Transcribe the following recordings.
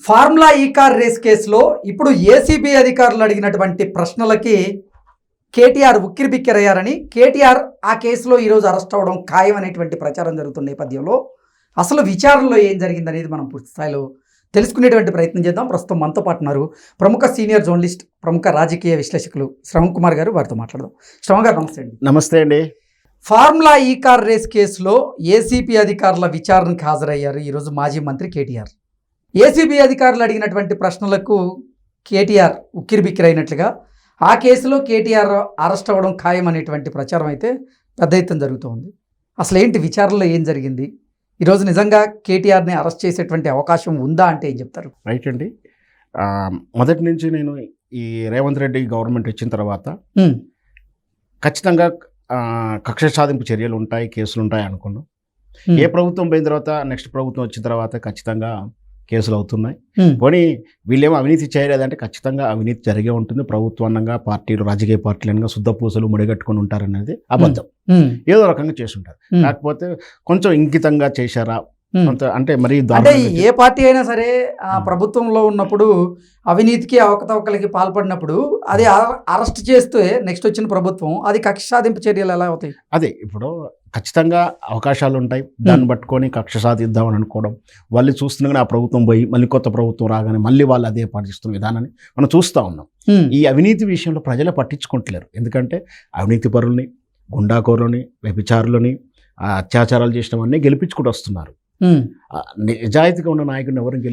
Formula ఈ car race కేసులో ఇప్పుడు ఏసీబీ అధికారులు అడిగినటువంటి ప్రశ్నలకి కేటీఆర్ ఉక్కిరిబిక్కిరయ్యారని, కేటీఆర్ ఆ కేసులో ఈరోజు అరెస్ట్ అవ్వడం ఖాయం అనేటువంటి ప్రచారం జరుగుతున్న నేపథ్యంలో అసలు విచారణలో ఏం జరిగిందనేది మనం పూర్తి స్థాయిలో తెలుసుకునేటువంటి ప్రయత్నం చేద్దాం. ప్రస్తుతం మనతో పాటు ఉన్నారు ప్రముఖ సీనియర్ జర్నలిస్ట్, ప్రముఖ రాజకీయ విశ్లేషకులు శ్రవణ్ కుమార్ గారు. వారితో మాట్లాడదాం. శ్రవణ్ గారు నమస్తే అండి. నమస్తే అండి. ఫార్ములా ఈ కార్ రేస్ కేసులో ఏసీబీ అధికారుల విచారణకు హాజరయ్యారు ఈరోజు మాజీ మంత్రి కేటీఆర్. ఏసీబీ అధికారులు అడిగినటువంటి ప్రశ్నలకు కేటీఆర్ ఉక్కిరిబిక్కిరైనట్లుగా ఆ కేసులో కేటీఆర్ అరెస్ట్ అవ్వడం ఖాయం అనేటువంటి ప్రచారం అయితే పెద్ద ఎత్తున జరుగుతోంది. అసలు ఏంటి విచారణలో ఏం జరిగింది? ఈరోజు నిజంగా కేటీఆర్ని అరెస్ట్ చేసేటువంటి అవకాశం ఉందా అంటే ఏం చెప్తారు? రైట్ అండి. మొదటి నుంచి నేను ఈ రేవంత్ రెడ్డి గవర్నమెంట్ వచ్చిన తర్వాత ఖచ్చితంగా కక్ష సాధింపు చర్యలు ఉంటాయి, కేసులు ఉంటాయి అనుకున్నాం. ఏ ప్రభుత్వం పోయిన తర్వాత నెక్స్ట్ ప్రభుత్వం వచ్చిన తర్వాత ఖచ్చితంగా కేసులు అవుతున్నాయి. పోనీ వీళ్ళేమో అవినీతి చేయలేదంటే ఖచ్చితంగా అవినీతి జరిగే ఉంటుంది. ప్రభుత్వాన్నంగా పార్టీలు, రాజకీయ పార్టీలనుగా శుద్ధ పూసలు ముడిగట్టుకుని ఉంటారనేది అబద్ధం. ఏదో రకంగా చేసి ఉంటారు. కాకపోతే కొంచెం ఇంకితంగా చేశారా అంటే మరి అంటే ఏ పార్టీ అయినా సరే ప్రభుత్వంలో ఉన్నప్పుడు అవినీతికి అవకతవకలకి పాల్పడినప్పుడు అది అరెస్ట్ చేస్తే నెక్స్ట్ వచ్చిన ప్రభుత్వం అది కక్ష సాధింపు చర్యలు ఎలా అవుతాయి? అదే ఇప్పుడు ఖచ్చితంగా అవకాశాలు ఉంటాయి. దాన్ని పట్టుకొని కక్ష సాధిద్దామని అనుకోవడం, వాళ్ళు చూస్తుండగానే ఆ ప్రభుత్వం పోయి మళ్ళీ కొత్త ప్రభుత్వం రాగానే మళ్ళీ వాళ్ళు అదే పాటిస్తున్న విధానాన్ని మనం చూస్తూ ఉన్నాం. ఈ అవినీతి విషయంలో ప్రజలు పట్టించుకుంటలేరు. ఎందుకంటే అవినీతి పరులని, గుండాకోరులని, వ్యభిచారులని, అత్యాచారాలు చేసినవన్నీ గెలిపించుకుంటూ వస్తున్నారు. నిజాయితీగా ఉన్న నాయకుడిని ఎవరిని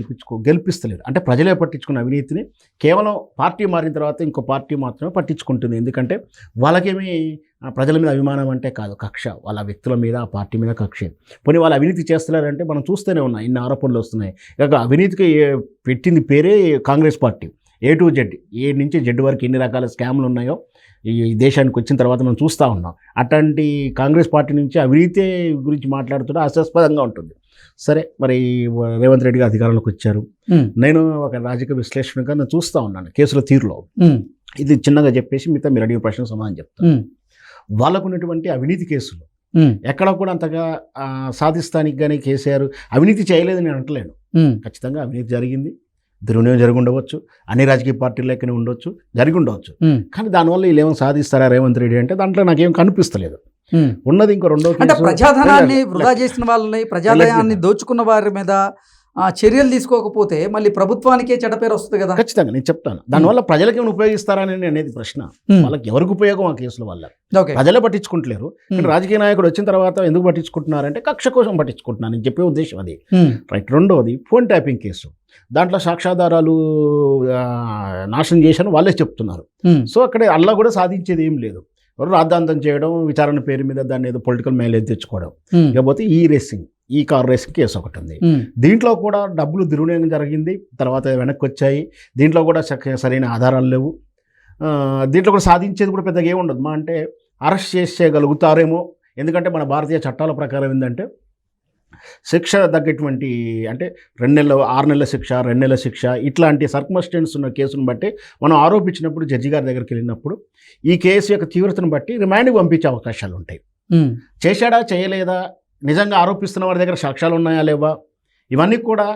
గెలిపిస్తలేరు. అంటే ప్రజలే పట్టించుకున్న అవినీతిని కేవలం పార్టీ మారిన తర్వాత ఇంకో పార్టీ మాత్రమే పట్టించుకుంటుంది. ఎందుకంటే వాళ్ళకేమీ ప్రజల మీద అభిమానం అంటే కాదు, కక్ష వాళ్ళ వ్యక్తుల మీద, ఆ పార్టీ మీద కక్ష. పోనీ వాళ్ళు అవినీతి చేస్తున్నారంటే మనం చూస్తూనే ఉన్నాం, ఇన్ని ఆరోపణలు వస్తున్నాయి. ఇక అవినీతికి పెట్టింది పేరే Congress party. A to Z, ఏ నుంచి జెడ్ వరకు ఎన్ని రకాల స్కామ్లు ఉన్నాయో ఈ దేశానికి వచ్చిన తర్వాత మనం చూస్తూ ఉన్నాం. అట్లాంటి కాంగ్రెస్ పార్టీ నుంచి అవినీతి గురించి మాట్లాడుతుంటే హాస్యాస్పదంగా ఉంటుంది. సరే, మరి రేవంత్ రెడ్డి గారు అధికారంలోకి వచ్చారు. నేను ఒక రాజకీయ విశ్లేషణగా నేను చూస్తూ ఉన్నాను కేసుల తీరులో. ఇది చిన్నగా చెప్పేసి మిగతా మీరు అడిగిన ప్రశ్న సమాధానం చెప్తాను. వాళ్ళకు ఉన్నటువంటి అవినీతి కేసులు ఎక్కడ కూడా అంతగా సాధిస్తానికి కానీ కేసీఆర్ అవినీతి చేయలేదని నేను అంటలేను. ఖచ్చితంగా అవినీతి జరిగింది, దుర్వినియోగం జరిగి ఉండవచ్చు, అన్ని రాజకీయ పార్టీలు లెక్కనే ఉండొచ్చు, జరిగి ఉండవచ్చు. కానీ దానివల్ల వీళ్ళు ఏమైనా సాధిస్తారా రేవంత్ రెడ్డి అంటే దాంట్లో నాకేం కనిపిస్తలేదు. ఉన్నది ఇంకో రెండో అంటే ప్రజాధనాన్ని వృధా చేసిన వాళ్ళని, ప్రజాధనాన్ని దోచుకున్న వారి మీద చర్యలు తీసుకోకపోతే మళ్ళీ ప్రభుత్వానికే చెడ్డ పేరు వస్తుంది కదా. ఖచ్చితంగా నేను చెప్తాను. దానివల్ల ప్రజలకి ఏమైనా ఉపయోగిస్తారని అనేది ప్రశ్న. వాళ్ళకి ఎవరికి ఉపయోగం ఆ కేసుల వల్ల? ప్రజలే పట్టించుకుంటలేరు. రాజకీయ నాయకుడు వచ్చిన తర్వాత ఎందుకు పట్టించుకుంటున్నారంటే కక్ష కోసం పట్టించుకుంటున్నారు అని చెప్పే ఉద్దేశం అది. రైట్. రెండోది ఫోన్ ట్యాపింగ్ కేసు. దాంట్లో సాక్ష్యాధారాలు నాశనం చేశాను వాళ్ళే చెప్తున్నారు. సో అక్కడ అల్లా కూడా సాధించేది ఏం లేదు. రాద్ధాంతం చేయడం, విచారణ పేరు మీద దాన్ని ఏదో పొలిటికల్ మైలేజ్ తెచ్చుకోవడం. ఇకపోతే ఈ కార్ రేసింగ్ కేసు ఒకటి ఉంది. దీంట్లో కూడా డబ్బులు దుర్వినియోగం జరిగింది, తర్వాత వెనక్కి వచ్చాయి. దీంట్లో కూడా సరైన ఆధారాలు లేవు. దీంట్లో కూడా సాధించేది కూడా పెద్దగా ఏముండదు. మా అంటే అరెస్ట్ చేసేయగలుగుతారేమో. ఎందుకంటే మన భారతీయ చట్టాల ప్రకారం ఏంటంటే శిక్ష తగ్గటువంటి, అంటే 2 నెలలు, 6 నెలల శిక్ష, 2 నెలల శిక్ష, ఇట్లాంటి సర్కమ్స్టెన్స్ ఉన్న కేసును బట్టి మనం ఆరోపించినప్పుడు జడ్జి గారి దగ్గరికి వెళ్ళినప్పుడు ఈ కేసు యొక్క తీవ్రతను బట్టి రిమాండ్కి పంపించే అవకాశాలు ఉంటాయి. చేశాడా చేయలేదా, నిజంగా ఆరోపిస్తున్న వారి దగ్గర సాక్ష్యాలు ఉన్నాయా లేవా, ఇవన్నీ కూడా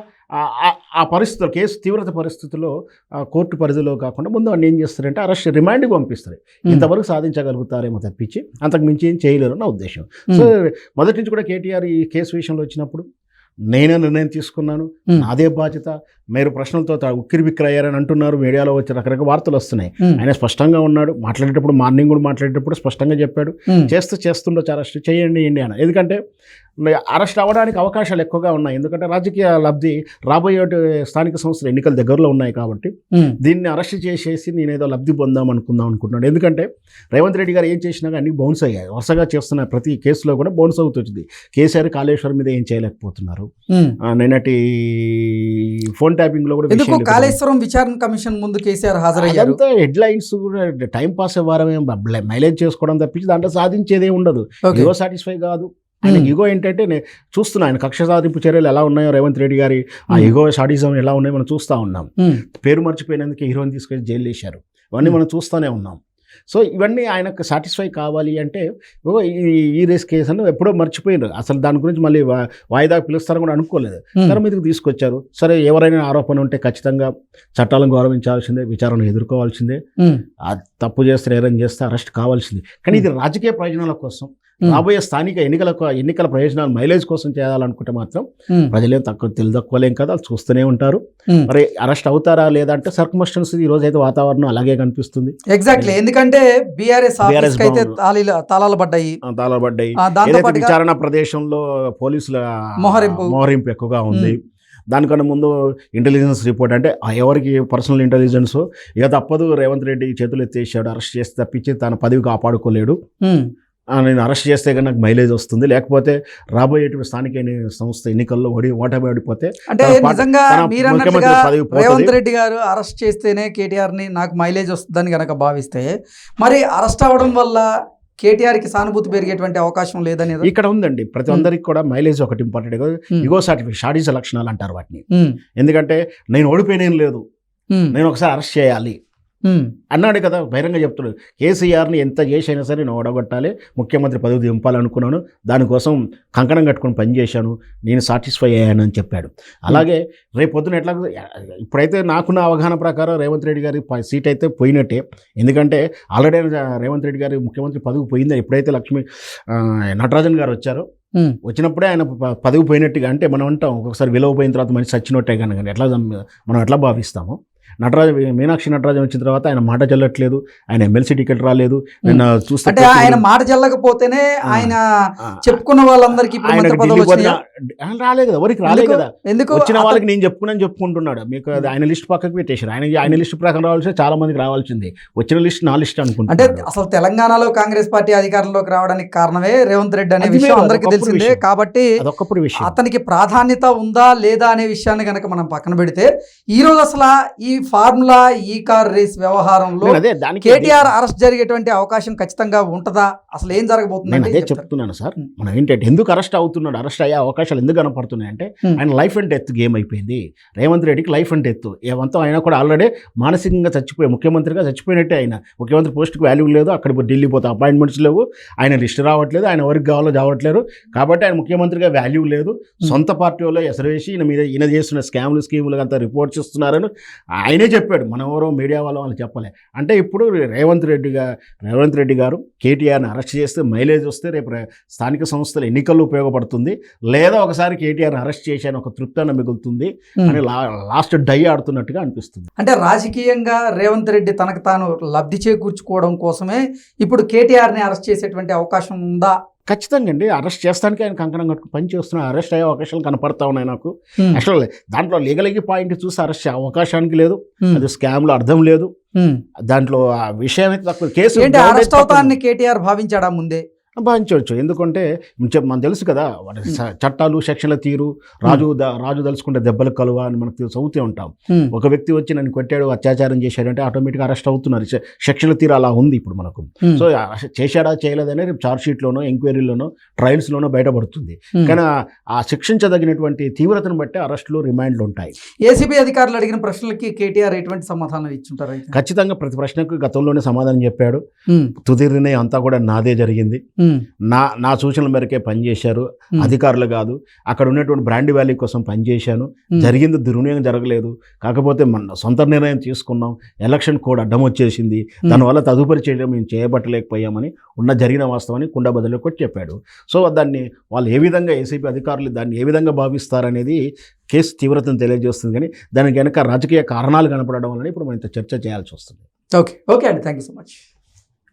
ఆ పరిస్థితుల్లో, కేసు తీవ్రత పరిస్థితుల్లో కోర్టు పరిధిలో కాకుండా ముందు వాళ్ళు ఏం చేస్తారంటే అరెస్ట్, రిమాండ్కి పంపిస్తారు. ఇంతవరకు సాధించగలుగుతారేమో తప్పించి అంతకు మించి ఏం చేయలేరు నా ఉద్దేశం. సో మొదటి నుంచి కూడా కేటీఆర్ ఈ కేసు విషయంలో వచ్చినప్పుడు నేనే నిర్ణయం తీసుకున్నాను, నాదే బాధ్యత. మీరు ప్రశ్నలతో ఉక్కిరిబిక్కిరయ్యారని అంటున్నారు, మీడియాలో వచ్చి రకరకాల వార్తలు వస్తున్నాయి. ఆయన స్పష్టంగా ఉన్నాడు. మాట్లాడేటప్పుడు, మార్నింగ్ కూడా మాట్లాడేటప్పుడు స్పష్టంగా చెప్పాడు, చేస్తుండొచ్చు అరెస్ట్ చేయండి అని. ఎందుకంటే అరెస్ట్ అవ్వడానికి అవకాశాలు ఎక్కువగా ఉన్నాయి. ఎందుకంటే రాజకీయ లబ్ధి రాబోయే స్థానిక సంస్థల ఎన్నికల దగ్గరలో ఉన్నాయి కాబట్టి దీన్ని అరెస్ట్ చేసేసి నేనేదో లబ్ధి అనుకున్నాను. ఎందుకంటే రేవంత్ రెడ్డి గారు ఏం చేసినా కానీ బౌన్స్ అయ్యాయి. వరుసగా చేస్తున్న ప్రతి కేసులో కూడా బౌన్స్ అవుతుంది. కేసీఆర్, కాళేశ్వరం మీద ఏం చేయలేకపోతున్నారు. నిన్నటి ఫోన్ ట్యాపింగ్ లో కూడా కాళేశ్వరం విచారణ కమిషన్ ముందు కేసీఆర్ హాజరయ్యారు. హెడ్లైన్స్ కూడా టైం పాస్ అవ్వడమే, మైలేజ్ చేసుకోవడం తప్పించి దాంట్లో సాధించేదే ఉండదు. ఏదో సాటిస్ఫై కాదు. ఆయన ఈగో ఏంటంటే నేను చూస్తున్నా, ఆయన కక్ష సాధింపు చర్యలు ఎలా ఉన్నాయో, రేవంత్ రెడ్డి గారి ఆ ఈగో సాడిజం ఎలా ఉన్నాయో మనం చూస్తూ ఉన్నాం. పేరు మర్చిపోయినందుకు హీరోని తీసుకెళ్ళి జైలు వేశారు. ఇవన్నీ మనం చూస్తూనే ఉన్నాం. సో ఇవన్నీ ఆయనకు సాటిస్ఫై కావాలి అంటే ఈ రేస్ కేసును ఎప్పుడో మర్చిపోయినారు. అసలు దాని గురించి మళ్ళీ వాయిదా పిలుస్తారని కూడా అనుకోలేదు. తెర మీదకి తీసుకొచ్చారు. సరే, ఎవరైనా ఆరోపణ ఉంటే ఖచ్చితంగా చట్టాలను గౌరవించాల్సిందే, విచారణ ఎదుర్కోవాల్సిందే. తప్పు చేస్తే, నేరం చేస్తే అరెస్ట్ కావాల్సిందే. కానీ ఇది రాజకీయ ప్రయోజనాల కోసం, రాబోయే స్థానిక ఎన్నికల ప్రయోజనాలు మైలేజ్ కోసం చేయాలనుకుంటే మాత్రం ప్రజలేం తక్కువలేం కదా, వాళ్ళు చూస్తూనే ఉంటారు. మరి అరెస్ట్ అవుతారా లేదా అంటే సర్కమ్స్టెన్సెస్ ఈ రోజు అయితే వాతావరణం అలాగే కనిపిస్తుంది. ఎగ్జాక్ట్లీ, ఎందుకంటే బీఆర్ఎస్ తాళాలు పడ్డాయి. విచారణ ప్రదేశంలో పోలీసుల మోహరింపు ఎక్కువగా ఉంది. దానికన్నా ముందు ఇంటెలిజెన్స్ రిపోర్ట్ అంటే ఎవరికి పర్సనల్ ఇంటెలిజెన్స్ ఇక తప్పదు, రేవంత్ రెడ్డి చేతులు ఎత్తేసాడు, అరెస్ట్ చేస్తే తప్పించి తన పదవి కాపాడుకోలేడు, నేను అరెస్ట్ చేస్తే కానీ నాకు మైలేజ్ వస్తుంది, లేకపోతే రాబోయేటువంటి స్థానిక సంస్థ ఎన్నికల్లో ఓటమి ఓడిపోతే అంటే నిజంగా రేవంత్ రెడ్డి గారు అరెస్ట్ చేస్తేనే కేటీఆర్ ని నాకు మైలేజ్ వస్తుందని కనుక భావిస్తే, మరి అరెస్ట్ అవ్వడం వల్ల కేటీఆర్కి సానుభూతి పెరిగేటువంటి అవకాశం లేదని ఇక్కడ ఉందండి. ప్రతి ఒక్కరికి కూడా మైలేజ్ ఒకటి ఇంపార్టెంట్. ఇగో సర్టిఫికేట్, షాడీస్ లక్షణాలు అంటారు వాటిని. ఎందుకంటే నేను ఓడిపోయినేం లేదు, నేను ఒకసారి అరెస్ట్ చేయాలి అన్నాడు కదా, బహిరంగ చెప్తున్నాడు. కేసీఆర్ని ఎంత చేసైనా సరే నేను ఓడగొట్టాలి, ముఖ్యమంత్రి పదవి దింపాలనుకున్నాను, దానికోసం కంకణం కట్టుకుని పనిచేశాను, నేను సాటిస్ఫై అయ్యాను అని చెప్పాడు. అలాగే రేపు పొద్దున ఎట్లా, ఇప్పుడైతే నాకున్న అవగాహన ప్రకారం రేవంత్ రెడ్డి గారి సీట్ అయితే పోయినట్టే. ఎందుకంటే ఆల్రెడీ రేవంత్ రెడ్డి గారి ముఖ్యమంత్రి పదవి పోయింది. ఎప్పుడైతే నటరాజన్ గారు వచ్చారో, వచ్చినప్పుడే ఆయన పదవి పోయినట్టుగా, అంటే మనం అంటాం ఒక్కొక్కసారి విలువ పోయిన తర్వాత మనిషి చచ్చినట్టే కనుక మనం ఎట్లా భావిస్తామో, మీనాక్షి నటరాజన్ వచ్చిన తర్వాత ఆయన మాట చెల్లట్లేదు, ఆయన ఎమ్మెల్సీ టికెట్ రాలేదు. నిన్న చూస్తే ఆయన మాట చెల్లకపోతేనే ఆయన చెప్పుకున్న వాళ్ళందరికీ రాలేదు కదా, ఎవరికి రాలేదు కదా, ఎందుకు వచ్చిన వాళ్ళకి నేను చెప్పుకుంటున్నాడు. మీకు ఆయన లిస్ట్ పక్కకు పెట్టేశారు. ఆయన లిస్ట్ ప్రకారం రావాల్సింది చాలా మందికి రావాల్సింది, వచ్చిన లిస్ట్ నా లిస్ట్ అనుకుంటా. అంటే అసలు తెలంగాణలో కాంగ్రెస్ పార్టీ అధికారంలోకి రావడానికి కారణమే రేవంత్ రెడ్డి అనే విషయం అందరికీ తెలిసిందే. కాబట్టి అతనికి ప్రాధాన్యత ఉందా లేదా అనే విషయాన్ని కనుక మనం పక్కన పెడితే, ఈ రోజు అసలు ఈ ఫార్ములా ఈ కార్ రేస్ వ్యవహారంలో కేటీఆర్ అరెస్ట్ జరిగేటువంటి అవకాశం ఖచ్చితంగా ఉంటుందా? అసలు ఏం జరగబోతుంది? నేను అదే చెప్తున్నాను సార్. మనం ఏంటంటే ఎందుకు అరెస్ట్ అవుతున్నాడు, అరెస్ట్ అయ్యే అవకాశాలు ఎందుకు కనపడుతున్నాయి అంటే, ఆయన లైఫ్ అండ్ డెత్ గేమ్ అయిపోయింది. రేవంత్ రెడ్డికి లైఫ్ అండ్ డెత్ ఏమంతా, ఆయన కూడా ఆల్రెడీ మానసికంగా ముఖ్యమంత్రిగా చచ్చిపోయినట్టే. ఆయన ముఖ్యమంత్రి పోస్ట్కి వాల్యూ లేదు, అక్కడ ఢిల్లీ పోతే అపాయింట్మెంట్స్ లేవు, ఆయన లిస్ట్ రావట్లేదు, ఆయన ఎవరికి కావాలో చావట్లేరు. కాబట్టి ఆయన ముఖ్యమంత్రిగా వాల్యూ లేదు. సొంత పార్టీ వాళ్ళు ఎసరేసి ఈయన చేస్తున్న స్కీములు అంతా రిపోర్ట్స్ ఇస్తున్నారని ఆయనే చెప్పాడు. మనం ఎవరో మీడియా వాళ్ళు చెప్పలే. అంటే ఇప్పుడు రేవంత్ రెడ్డి గారు కేటీఆర్ని అరెస్ట్ చేస్తే మైలేజ్ వస్తే రేపు స్థానిక సంస్థల ఎన్నికల్లో ఉపయోగపడుతుంది, లేదా ఒకసారి కేటీఆర్ని అరెస్ట్ చేశాను ఒక తృప్తి మిగులుతుంది అని లాస్ట్ డై ఆడుతున్నట్టుగా అనిపిస్తుంది. అంటే రాజకీయంగా రేవంత్ రెడ్డి తనకు తాను లబ్ధి చేకూర్చుకోవడం కోసమే ఇప్పుడు కేటీఆర్ని అరెస్ట్ చేసేటువంటి అవకాశం ఉందా? ఖచ్చితంగా అండి. అరెస్ట్ చేస్తానికి ఆయన కంకణం కట్టుకు పని చేస్తున్నా, అరెస్ట్ అయ్యే అవకాశాలు కనపడతా ఉన్నాయి నాకు. యాక్చువల్ దాంట్లో లీగల్గా పాయింట్ చూసి అరెస్ట్ అయ్యే అవకాశానికి లేదు, అది స్కామ్లో అర్థం లేదు. దాంట్లో ఆ విషయం అయితే తక్కువ. కేసు అరెస్ట్ అవుతాన్ని కేటీఆర్ భావించాడా ముందే? భావించవచ్చు. ఎందుకంటే మనకు తెలుసు కదా, చట్టాలు సెక్షన్ల తీరు, రాజు దలుచుకుంటే దెబ్బలు కలువ అని మనకు చదువుతూ ఉంటాం. ఒక వ్యక్తి వచ్చి నన్ను కొట్టాడు, అత్యాచారం చేశాడంటే ఆటోమేటిక్గా అరెస్ట్ అవుతున్నారు. సెక్షన్ల తీరు అలా ఉంది ఇప్పుడు మనకు. సో చేశాడా చేయలేదనే రేపు ఛార్జ్ షీట్లోనో, ఎంక్వైరీలోనో, ట్రయల్స్లోనో బయటపడుతుంది. కానీ ఆ శిక్షించదగినటువంటి తీవ్రతను బట్టి అరెస్టులు, రిమాండ్లు ఉంటాయి. ఏసీబీ అధికారులు అడిగిన ప్రశ్నలకి కేటీఆర్ ఎటువంటి సమాధానం ఇచ్చుంటారు? ఖచ్చితంగా ప్రతి ప్రశ్నకు గతంలోనే సమాధానం చెప్పాడు. తుది నిర్ణయం అంతా కూడా నాదే జరిగింది, నా సూచనల మేరకే పనిచేశారు, అధికారులు కాదు, అక్కడ ఉన్నటువంటి బ్రాండ్ వాల్యూ కోసం పనిచేశాను, జరిగింది దుర్వినియోగం జరగలేదు, కాకపోతే మన సొంత నిర్ణయం తీసుకున్నాం, ఎలక్షన్ కోడ్ అడ్డం వచ్చేసింది, దానివల్ల తదుపరి చేయడం మేము చేయబట్టలేకపోయామని జరిగిన వాస్తవాన్ని కుండబద్దలు కొట్టి చెప్పాడు. సో దాన్ని వాళ్ళు ఏ విధంగా, ఏసీపీ అధికారులు దాన్ని ఏ విధంగా భావిస్తారనేది కేసు తీవ్రతను తెలియజేస్తుంది. కానీ దానికి వెనక రాజకీయ కారణాలు కనపడడం వల్ల ఇప్పుడు మనం ఇంత చర్చ చేయాల్సి వస్తుంది. ఓకే అండి, థ్యాంక్ యూ సో మచ్.